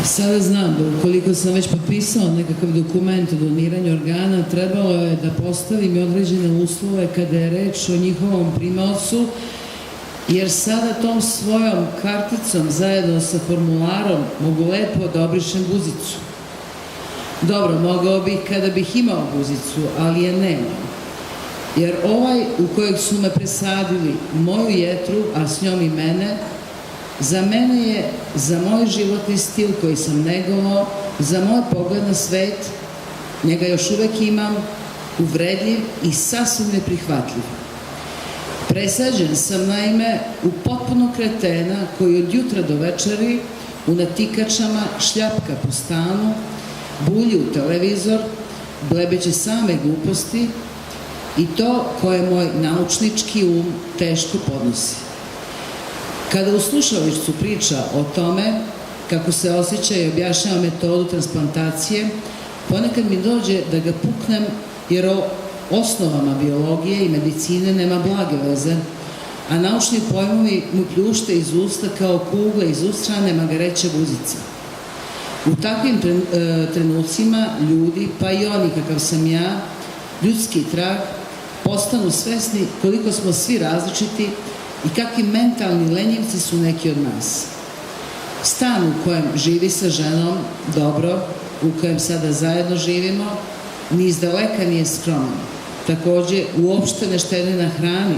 Sada znam da ukoliko sam već potpisao nekakav dokument o doniranju organa, trebalo je da postavim i određene uslove kada je reč o njihovom primaocu, jer sada tom svojom karticom zajedno sa formularom mogu lepo da obrišem guzicu. Dobro, mogao bih kada bih imao guzicu, ali je nemam. Jer ovaj u kojeg su me presadili, moju jetru, a s njom i mene, za mene je, za moj životni stil koji sam negovao, za moj pogled na svet, njega još uvek imam, uvredljiv i sasvim neprihvatljiv. Presađen sam, naime, u potpuno kretena koji od jutra do večeri u natikačama šljapka po stanu, bulji u televizor, blebeće same gluposti i to koje moj naučnički teško podnosi. Kada u slušalištu priča o tome kako se osjeća i objašnjava metodu transplantacije, ponekad mi dođe da ga puknem jer o osnovama biologije i medicine nema blage veze, a naučni pojmovi mu pljušte iz usta kao kugle iz ustrane magareće guzice. U takvim trenucima ljudi, pa i oni kakav sam ja, ljudski trag, postanu svesni koliko smo svi različiti i kakvi mentalni lenjivci su neki od nas. Stan u kojem živi sa ženom, dobro, u kojem sada zajedno živimo, ni izdaleka nije skroman. Takođe, uopšte ne štedi na hrani,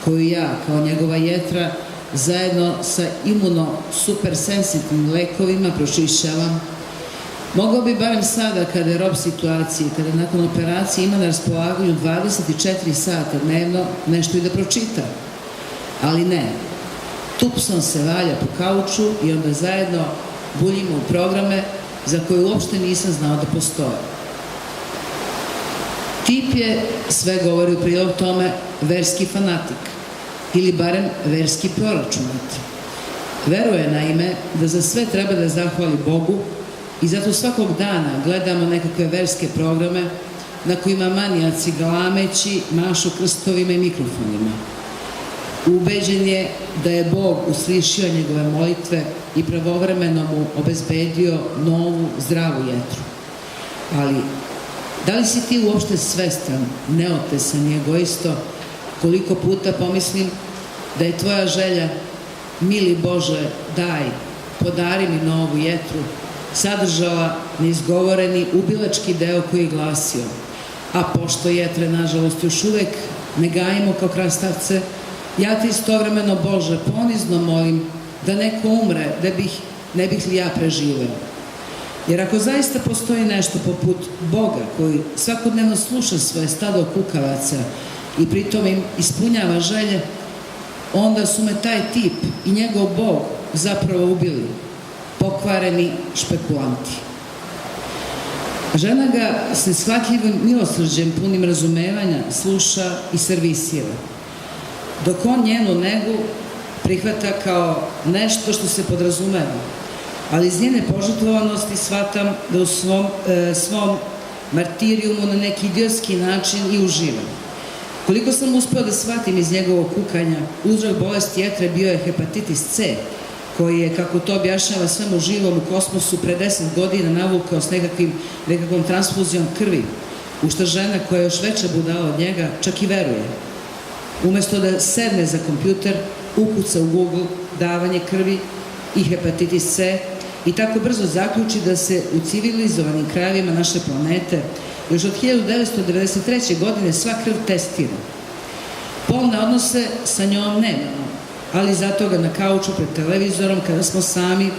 koju ja, kao njegova jetra, zajedno sa imunosupersensitivnim lekovima pročišćavam. Mogao bi barem sada, kada je rob situacije, kada nakon operacije ima na raspolaganju 24 sata dnevno, nešto i da pročita. Ali ne. Tupsom se valja po kauču i onda zajedno buljimo u programe za koje uopšte nisam znao da postoje. Tip je, sve govori u prilog tome, verski fanatik ili barem verski proračunat. Veruje, naime, da za sve treba da zahvali Bogu i zato svakog dana gledamo nekakve verske programe na kojima manijaci galameći mašu krstovima i mikrofonima. Ubeđen je da je Bog uslišio njegove molitve i pravovremeno mu obezbedio novu, zdravu jetru. Ali, da li si ti uopšte svestan, neotesan i egoisto, koliko puta pomislim da je tvoja želja, mili Bože, daj, podari mi novu jetru, sadržala neizgovoreni ubilački deo koji je glasio, a pošto jetre, nažalost, još uvek ne gajimo kao krastavce, ja ti istovremeno, Bože, ponizno molim da neko umre, da ne bih li ja preživeo. Jer ako zaista postoji nešto poput Boga koji svakodnevno sluša svoje stado kukavaca i pritom im ispunjava želje, onda su me taj tip i njegov Bog zapravo ubili, pokvareni špekulanti. Žena ga s neshvatljivim milosrđem punim razumevanja sluša i servisira, dok on njenu negu prihvata kao nešto što se podrazumeva, ali iz njene požrtvovanosti shvatam da u svom martirijumu na neki idiotski način i uživam. Koliko sam uspeo da shvatim iz njegovog kukanja, uzrok bolesti jetre bio je hepatitis C, koji je, kako to objašnjava svemu živom u kosmosu, pre 10 godina navukao s nekakvom transfuzijom krvi, u što žena koja je još veća budala od njega čak i veruje. Umesto da sedne za kompjuter, ukuca u Google davanje krvi i hepatitis C i tako brzo zaključi da se u civilizovanim krajevima naše planete još od 1993. godine sva krv testira. Polne odnose sa njom nemamo, ali zato ga na kauču pred televizorom, kada smo sami,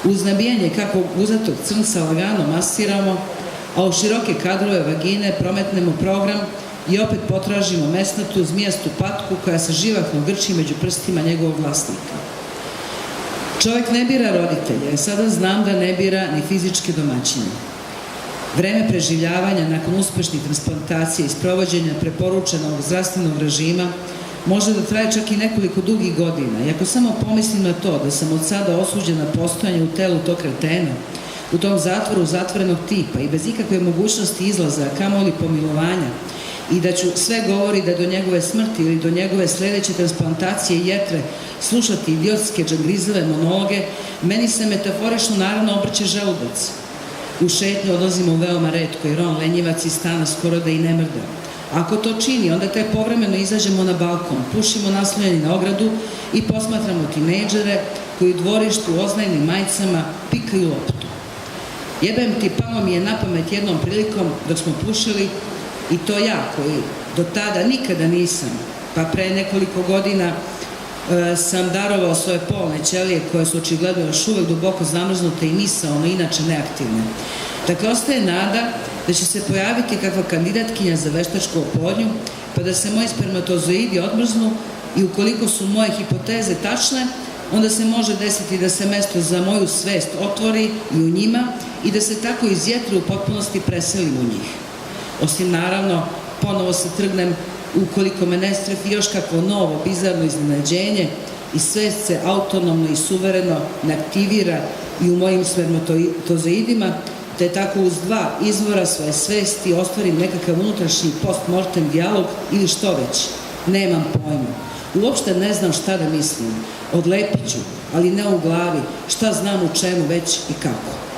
uz nabijanje kakvog uzatog crnca lagano masiramo, a u široke kadrove vagine prometnemo program i opet potražimo mesnatu, zmijastu patku koja se živahno grči među prstima njegovog vlasnika. Čovek ne bira roditelje, sada znam da ne bira ni fizičke domaćine. Vreme preživljavanja nakon uspešnih transplantacija i sprovođenja preporučenog zdravstvenog režima može da traje čak i nekoliko dugih godina. I ako samo pomislim na to da sam od sada osuđen na postojanje u telu tog kretena, u tom zatvoru zatvorenog tipa i bez ikakve mogućnosti izlaza, kamoli pomilovanja, i da ću sve govori da do njegove smrti ili do njegove sledeće transplantacije jetre slušati idiotske džangrizove monologe, meni se metaforično naravno obrće želudac. U šetnju odlazimo veoma retko jer on lenjivac iz stana skoro da i ne mrda. Ako to čini, onda te povremeno izađemo na balkon, pušimo naslonjeni na ogradu i posmatramo tinejdžere koji u dvorištu u oznajnim majicama pikaju loptu. Jebem ti, palo mi je na pamet jednom prilikom dok smo pušili, i to ja koji do tada nikada nisam, pa pre nekoliko godina sam darovao svoje polne ćelije koje su očigledno još uvek duboko zamrznute i misaono inače neaktivne. Dakle, ostaje nada da će se pojaviti kakva kandidatkinja za veštačku oplodnju, pa da se moji spermatozoidi odmrznu i ukoliko su moje hipoteze tačne, onda se može desiti da se mesto za moju svest otvori i u njima i da se tako iz jetre u potpunosti preselim u njih. Osim naravno, ponovo se trgnem ukoliko me ne strefi još kakvo novo, bizarno iznenađenje i svest se autonomno i suvereno ne aktivira i u mojim spermatozoidima, te tako uz dva izvora svoje svesti ostvarim nekakav unutrašnji post-mortem dijalog ili što već. Nemam pojma. Uopšte ne znam šta da mislim. Odlepit ću, ali ne u glavi, šta znam u čemu već i kako.